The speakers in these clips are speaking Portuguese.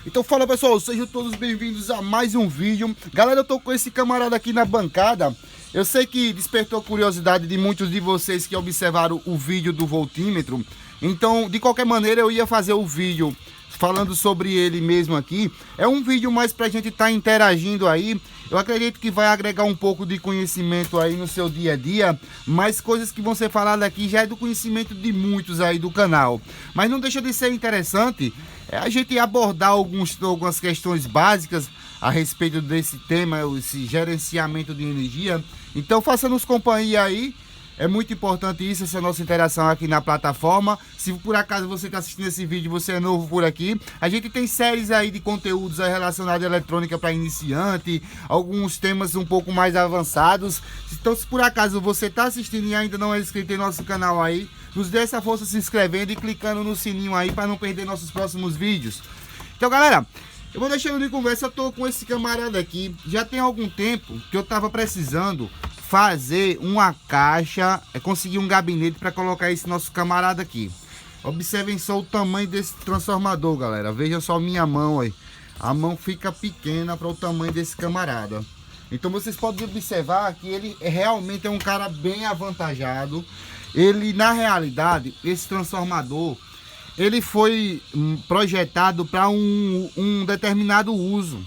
Então fala pessoal, sejam todos bem-vindos a mais um vídeo. Galera, eu tô com esse camarada aqui na bancada. Eu sei que despertou a curiosidade de muitos de vocês que observaram o vídeo do voltímetro. Então, de qualquer maneira, eu ia fazer o vídeo falando sobre ele mesmo aqui. É um vídeo mais pra gente estar interagindo aí. Eu acredito que vai agregar um pouco de conhecimento aí no seu dia a dia, mas coisas que vão ser faladas aqui já é do conhecimento de muitos aí do canal. Mas não deixa de ser interessante a gente abordar algumas questões básicas a respeito desse tema, esse gerenciamento de energia. Então faça-nos companhia aí. É muito importante isso, essa nossa interação aqui na plataforma. Se por acaso você está assistindo esse vídeo e você é novo por aqui, a gente tem séries aí de conteúdos relacionados à eletrônica para iniciante, alguns temas um pouco mais avançados. Então, se por acaso você está assistindo e ainda não é inscrito em nosso canal aí, nos dê essa força se inscrevendo e clicando no sininho aí para não perder nossos próximos vídeos. Então, galera, eu vou deixando de conversa. Eu tô com esse camarada aqui. Já tem algum tempo que eu tava precisando fazer uma caixa, conseguir um gabinete para colocar esse nosso camarada aqui. Observem só o tamanho desse transformador, galera. Vejam só minha mão aí. A mão fica pequena para o tamanho desse camarada. Então vocês podem observar que ele realmente é um cara bem avantajado. Ele, na realidade, esse transformador, ele foi projetado para um determinado uso.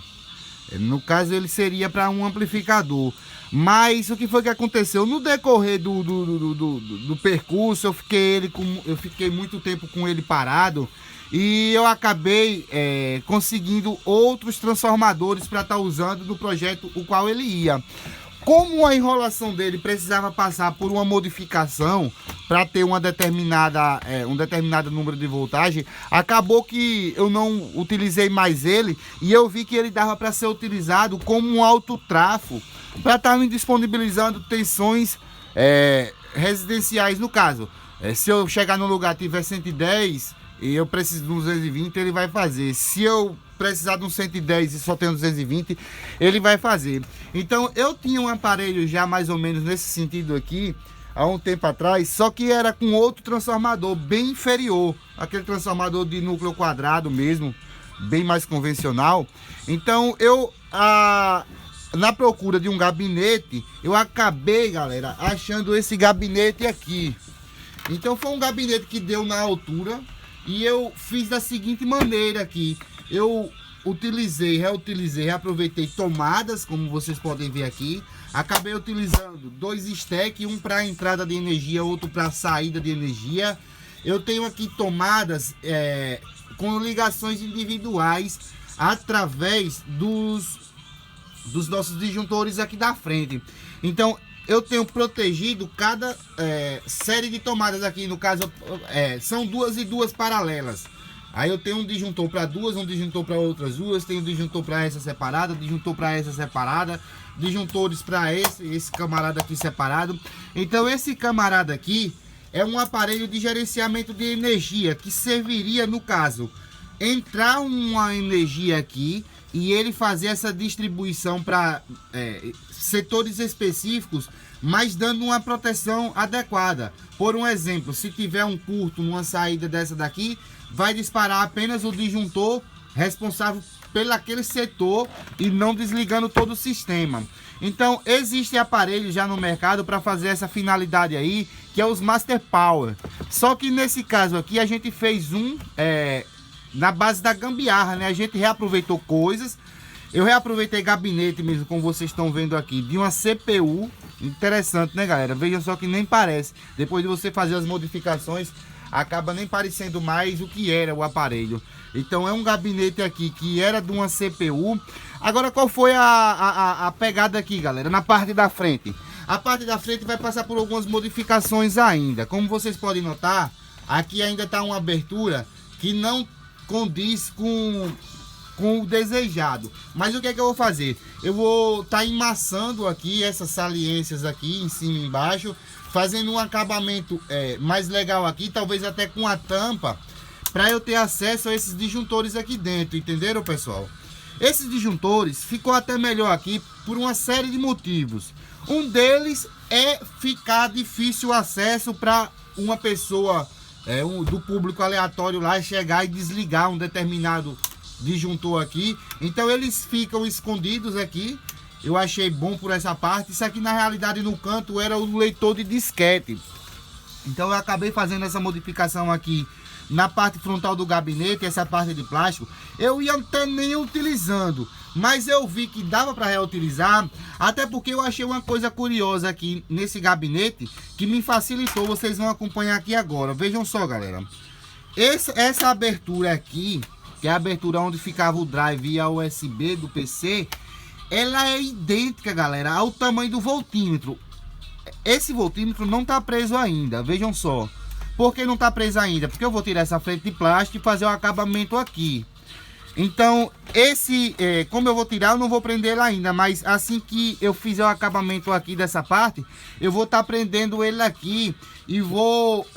No caso, ele seria para um amplificador. Mas o que foi que aconteceu? No decorrer do percurso, eu fiquei muito tempo com ele parado. E eu acabei conseguindo outros transformadores para estar usando no projeto o qual ele ia. Como a enrolação dele precisava passar por uma modificação para ter um determinado número de voltagem, acabou que eu não utilizei mais ele e eu vi que ele dava para ser utilizado como um autotrafo para estar me disponibilizando tensões residenciais. No caso, se eu chegar no lugar e tiver 110 e eu preciso de um 220, ele vai fazer. Se eu precisar de um 110 e só tem um 220, ele vai fazer. Então eu tinha um aparelho já mais ou menos nesse sentido aqui há um tempo atrás, só que era com outro transformador bem inferior, aquele transformador de núcleo quadrado mesmo, bem mais convencional. Então eu na procura de um gabinete, eu acabei, galera, achando esse gabinete aqui. Então foi um gabinete que deu na altura e eu fiz da seguinte maneira aqui. Eu reaproveitei tomadas, como vocês podem ver aqui. Acabei utilizando dois stacks, um para entrada de energia, outro para saída de energia. Eu tenho aqui tomadas com ligações individuais através dos nossos disjuntores aqui da frente. Então eu tenho protegido cada série de tomadas aqui. No caso são duas e duas paralelas. Aí eu tenho um disjuntor para duas, um disjuntor para outras duas, tenho um disjuntor para essa separada, disjuntor para essa separada, disjuntores para esse camarada aqui separado. Então esse camarada aqui é um aparelho de gerenciamento de energia que serviria, no caso, entrar uma energia aqui e ele fazer essa distribuição para setores específicos, mas dando uma proteção adequada. Por um exemplo, se tiver um curto numa saída dessa daqui, vai disparar apenas o disjuntor responsável pelo aquele setor e não desligando todo o sistema. Então existe aparelho já no mercado para fazer essa finalidade aí, que é os Master Power. Só que nesse caso aqui a gente fez na base da gambiarra, né? A gente reaproveitou coisas. Eu reaproveitei gabinete mesmo, como vocês estão vendo aqui, de uma CPU. Interessante, né, galera? Vejam só que nem parece. Depois de você fazer as modificações, acaba nem parecendo mais o que era o aparelho. Então é um gabinete aqui que era de uma CPU. Agora, qual foi a pegada aqui, galera? Na parte da frente. A parte da frente vai passar por algumas modificações ainda. Como vocês podem notar, aqui ainda está uma abertura que não condiz com o desejado. Mas o que é que eu vou fazer? Eu vou estar emassando aqui essas saliências aqui em cima e embaixo, fazendo um acabamento mais legal aqui, talvez até com a tampa, para eu ter acesso a esses disjuntores aqui dentro, entenderam, pessoal? Esses disjuntores ficou até melhor aqui por uma série de motivos. Um deles é ficar difícil o acesso para uma pessoa do público aleatório lá chegar e desligar um determinado disjuntor aqui. Então eles ficam escondidos aqui. Eu achei bom por essa parte. Isso aqui na realidade no canto era o leitor de disquete. Então eu acabei fazendo essa modificação aqui na parte frontal do gabinete, essa parte de plástico. Eu ia até nem utilizando, mas eu vi que dava para reutilizar, até porque eu achei uma coisa curiosa aqui nesse gabinete que me facilitou. Vocês vão acompanhar aqui agora. Vejam só, galera. Essa abertura aqui, que é a abertura onde ficava o drive e a USB do PC, ela é idêntica, galera, ao tamanho do voltímetro. Esse voltímetro não tá preso ainda, vejam só. Por que não tá preso ainda? Porque eu vou tirar essa frente de plástico e fazer o acabamento aqui. Então, como eu vou tirar, eu não vou prender ele ainda. Mas assim que eu fizer o acabamento aqui dessa parte, eu vou estar prendendo ele aqui. E vou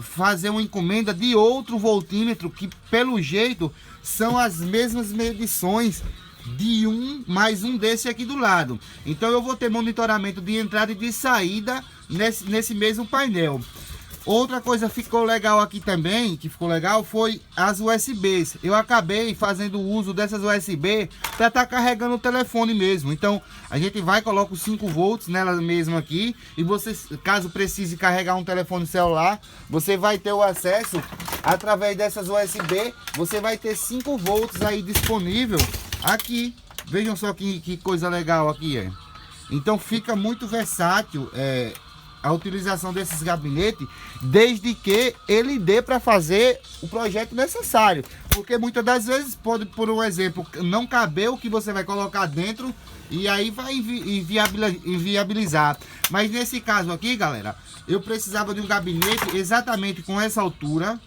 fazer uma encomenda de outro voltímetro, que pelo jeito são as mesmas medições de mais um desse aqui do lado. Então eu vou ter monitoramento de entrada e de saída nesse mesmo painel. Outra coisa que ficou legal aqui também, foi as USBs. Eu acabei fazendo uso dessas USB para estar carregando o telefone mesmo. Então a gente coloca os 5 volts nela mesmo aqui. E você, caso precise carregar um telefone celular, você vai ter o acesso através dessas USB. Você vai ter 5 volts aí disponível aqui. Vejam só que coisa legal aqui, Então fica muito versátil a utilização desses gabinetes, desde que ele dê para fazer o projeto necessário. Porque muitas das vezes pode, por um exemplo, não caber o que você vai colocar dentro e aí vai inviabilizar. Mas nesse caso aqui, galera, eu precisava de um gabinete exatamente com essa altura.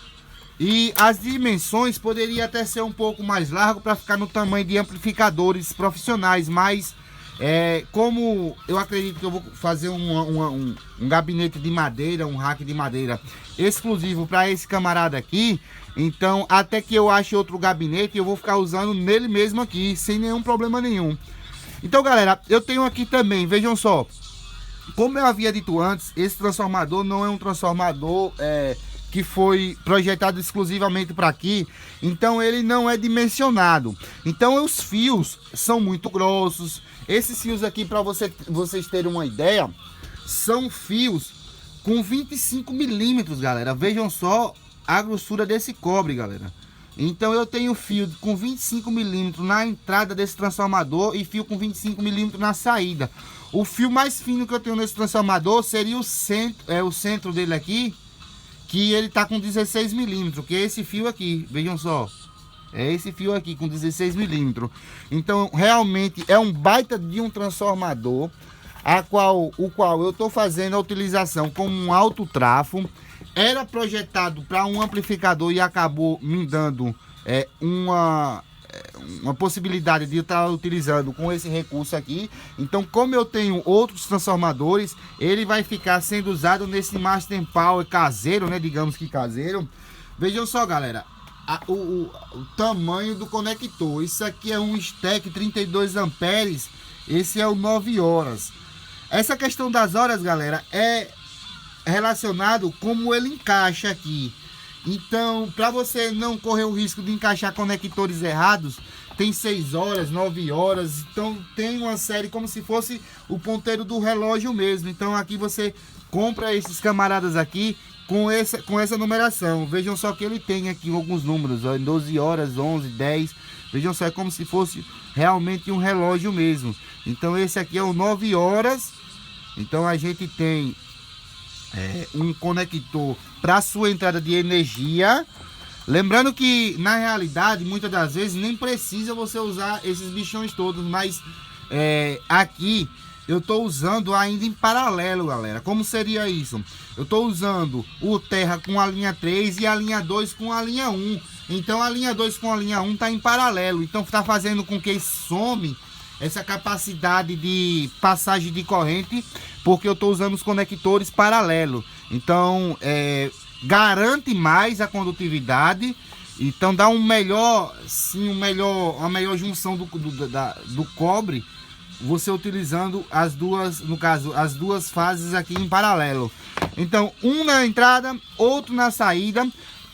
E as dimensões poderiam até ser um pouco mais largo para ficar no tamanho de amplificadores profissionais, mas como eu acredito que eu vou fazer um gabinete de madeira, um rack de madeira exclusivo para esse camarada aqui, então até que eu ache outro gabinete eu vou ficar usando nele mesmo aqui, sem nenhum problema nenhum. Então, galera, eu tenho aqui também, vejam só, como eu havia dito antes, esse transformador não é um transformador que foi projetado exclusivamente para aqui, então ele não é dimensionado. Então os fios são muito grossos. Esses fios aqui, para vocês terem uma ideia, são fios com 25 milímetros, galera. Vejam só a grossura desse cobre, galera. Então eu tenho fio com 25 milímetros na entrada desse transformador e fio com 25 milímetros na saída. O fio mais fino que eu tenho nesse transformador seria o centro dele aqui, que ele tá com 16 milímetros, que é esse fio aqui, vejam só. É esse fio aqui com 16 milímetros. Então realmente é um baita de um transformador, o qual eu tô fazendo a utilização como um alto trafo. Era projetado para um amplificador e acabou me dando uma possibilidade de eu estar utilizando com esse recurso aqui. Então, como eu tenho outros transformadores, ele vai ficar sendo usado nesse Master Power caseiro, né? Digamos que caseiro. Vejam só, galera, o tamanho do conector. Isso aqui é um stack 32 amperes. Esse é o 9 horas. Essa questão das horas, galera, é relacionado como ele encaixa aqui. Então, para você não correr o risco de encaixar conectores errados, tem 6 horas, 9 horas. Então tem uma série como se fosse o ponteiro do relógio mesmo. Então aqui você compra esses camaradas aqui com essa numeração. Vejam só que ele tem aqui alguns números, ó, 12 horas, 11, 10. Vejam só, é como se fosse realmente um relógio mesmo. Então esse aqui é o 9 horas. Então a gente tem um conector para sua entrada de energia. Lembrando que na realidade muitas das vezes nem precisa você usar esses bichões todos, mas aqui eu estou usando ainda em paralelo, galera. Como seria isso? Eu estou usando o Terra com a linha 3 e a linha 2 com a linha 1. Então a linha 2 com a linha 1 está em paralelo. Então está fazendo com que some essa capacidade de passagem de corrente, porque eu estou usando os conectores paralelos. Então garante mais a condutividade. Então dá uma melhor junção do cobre, você utilizando as duas, no caso, as duas fases aqui em paralelo. Então um na entrada, outro na saída.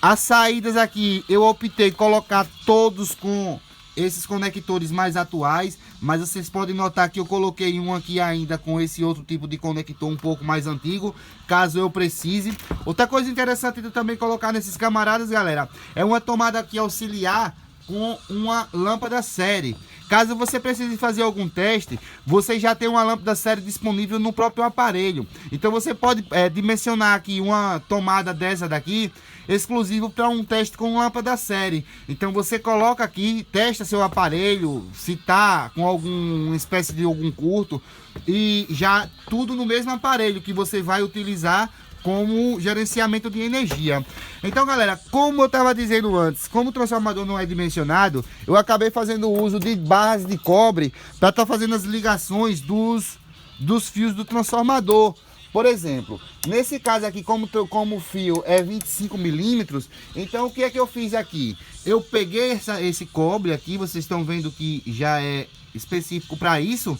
As saídas aqui eu optei colocar todos com esses conectores mais atuais, mas vocês podem notar que eu coloquei um aqui ainda com esse outro tipo de conector um pouco mais antigo, caso eu precise. Outra coisa interessante de também colocar nesses camaradas, galera, é uma tomada aqui auxiliar com uma lâmpada série. Caso você precise fazer algum teste, você já tem uma lâmpada série disponível no próprio aparelho. Então você pode dimensionar aqui uma tomada dessa daqui, exclusivo para um teste com lâmpada série. Então você coloca aqui, testa seu aparelho, se tá com alguma espécie de algum curto, e já tudo no mesmo aparelho que você vai utilizar como gerenciamento de energia. Então, galera, como eu estava dizendo antes, como o transformador não é dimensionado, eu acabei fazendo uso de barras de cobre para estar fazendo as ligações dos fios do transformador. Por exemplo, nesse caso aqui, como o fio é 25 milímetros, então o que é que eu fiz aqui? Eu peguei esse cobre aqui, vocês estão vendo que já é específico para isso,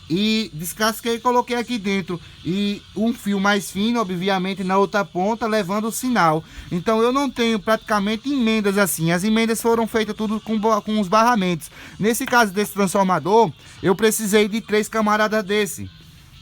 e descasquei e coloquei aqui dentro, e um fio mais fino, obviamente, na outra ponta, levando o sinal. Então eu não tenho praticamente emendas assim, as emendas foram feitas tudo com os barramentos. Nesse caso desse transformador, eu precisei de 3 camaradas desse,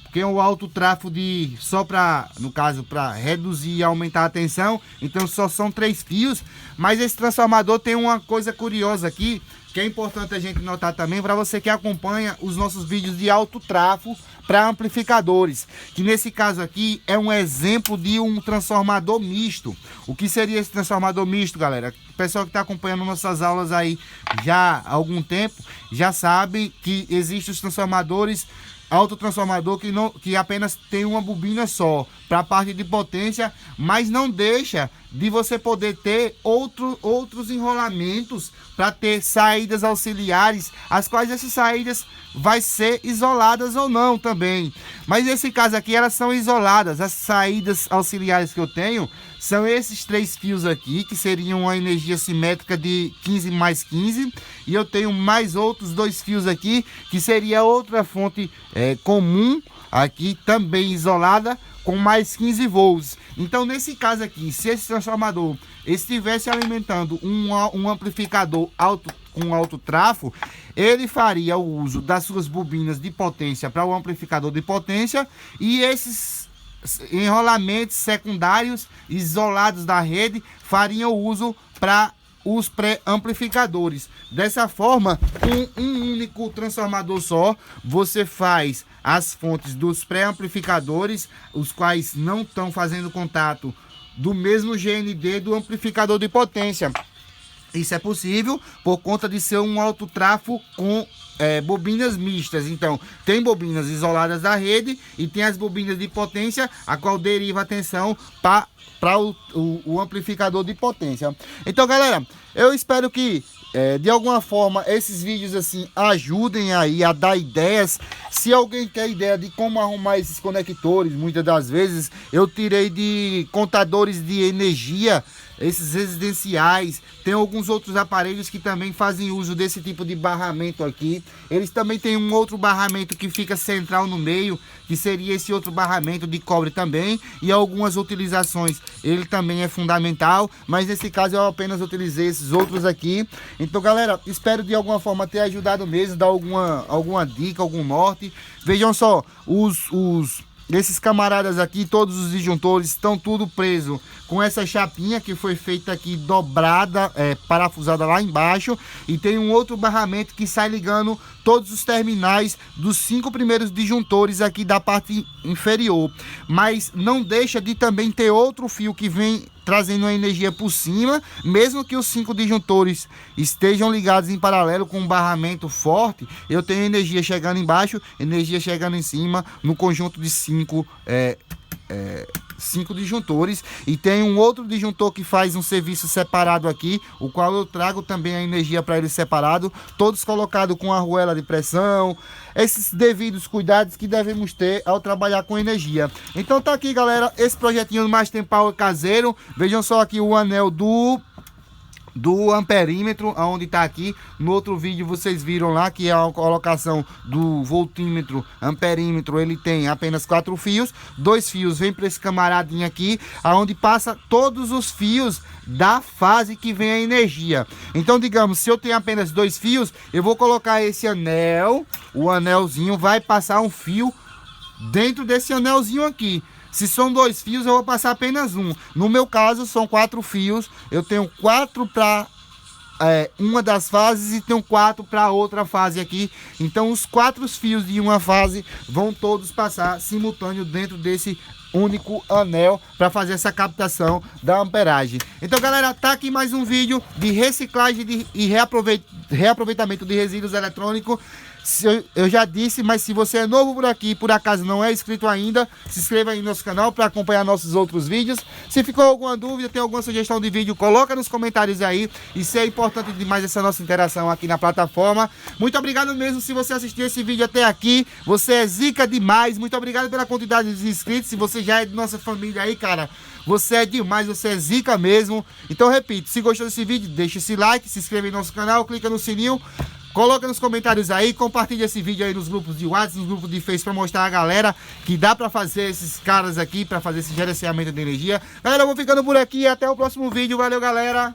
porque o alto tráfego só para, no caso, para reduzir e aumentar a tensão, então só são 3 fios. Mas esse transformador tem uma coisa curiosa aqui, que é importante a gente notar também para você que acompanha os nossos vídeos de alto tráfego para amplificadores, que nesse caso aqui é um exemplo de um transformador misto. O que seria esse transformador misto, galera? O pessoal que está acompanhando nossas aulas aí já há algum tempo já sabe que existem os transformadores autotransformador que apenas tem uma bobina só para a parte de potência, mas não deixa de você poder ter outros enrolamentos para ter saídas auxiliares, as quais essas saídas vai ser isoladas ou não também. Mas nesse caso aqui elas são isoladas. As saídas auxiliares que eu tenho são esses 3 fios aqui, que seriam uma energia simétrica de 15 mais 15. E eu tenho mais outros 2 fios aqui, que seria outra fonte comum, aqui também isolada, com mais 15 volts. Então nesse caso aqui, se esse transformador estivesse alimentando um amplificador com alto tráfego, ele faria o uso das suas bobinas de potência para o amplificador de potência, e esses enrolamentos secundários isolados da rede fariam uso para os pré-amplificadores. Dessa forma, com um único transformador só, você faz as fontes dos pré-amplificadores, os quais não estão fazendo contato do mesmo GND do amplificador de potência. Isso é possível por conta de ser um alto tráfego com bobinas mistas. Então tem bobinas isoladas da rede e tem as bobinas de potência, a qual deriva a tensão para o amplificador de potência. Então, galera, eu espero que de alguma forma esses vídeos assim ajudem aí a dar ideias. Se alguém quer ideia de como arrumar esses conectores, muitas das vezes eu tirei de contadores de energia, esses residenciais. Tem alguns outros aparelhos que também fazem uso desse tipo de barramento aqui. Eles também têm um outro barramento que fica central no meio, que seria esse outro barramento de cobre também. E algumas utilizações ele também é fundamental, mas nesse caso eu apenas utilizei esses outros aqui. Então, galera, espero de alguma forma ter ajudado mesmo, dar alguma dica, algum norte. Vejam só, esses camaradas aqui, todos os disjuntores estão tudo preso com essa chapinha que foi feita aqui dobrada, parafusada lá embaixo, e tem um outro barramento que sai ligando todos os terminais dos 5 primeiros disjuntores aqui da parte inferior. Mas não deixa de também ter outro fio que vem trazendo a energia por cima, mesmo que os 5 disjuntores estejam ligados em paralelo com um barramento forte. Eu tenho energia chegando embaixo, energia chegando em cima, no conjunto de 5 disjuntores, e tem um outro disjuntor que faz um serviço separado aqui, o qual eu trago também a energia para ele separado, todos colocados com arruela de pressão, esses devidos cuidados que devemos ter ao trabalhar com energia. Então tá aqui, galera, esse projetinho do Master Power caseiro. Vejam só aqui o anel do do amperímetro, aonde tá aqui. No outro vídeo vocês viram lá que a colocação do voltímetro, amperímetro, ele tem apenas 4 fios. 2 fios vem para esse camaradinho aqui, aonde passa todos os fios da fase que vem a energia. Então, digamos, se eu tenho apenas 2 fios, eu vou colocar esse anel, o anelzinho vai passar um fio dentro desse anelzinho aqui. Se são 2 fios, eu vou passar apenas um. No meu caso, são 4 fios. Eu tenho 4 para uma das fases e tenho 4 para outra fase aqui. Então, os 4 fios de uma fase vão todos passar simultâneo dentro desse único anel para fazer essa captação da amperagem. Então, galera, tá aqui mais um vídeo de reciclagem e reaproveitamento de resíduos eletrônicos. Eu já disse, mas se você é novo por aqui, por acaso não é inscrito ainda, se inscreva aí no nosso canal para acompanhar nossos outros vídeos. Se ficou alguma dúvida, tem alguma sugestão de vídeo, coloca nos comentários aí. Isso é importante demais, essa nossa interação aqui na plataforma. Muito obrigado mesmo se você assistiu esse vídeo até aqui. Você é zica demais. Muito obrigado pela quantidade de inscritos. Se você já é de nossa família aí, cara, você é demais, você é zica mesmo. Então, repito, se gostou desse vídeo, deixa esse like, se inscreva em nosso canal, clica no sininho. Coloca nos comentários aí, compartilha esse vídeo aí nos grupos de WhatsApp, nos grupos de Facebook, para mostrar a galera que dá para fazer esses caras aqui, para fazer esse gerenciamento de energia. Galera, eu vou ficando por aqui, até o próximo vídeo. Valeu, galera!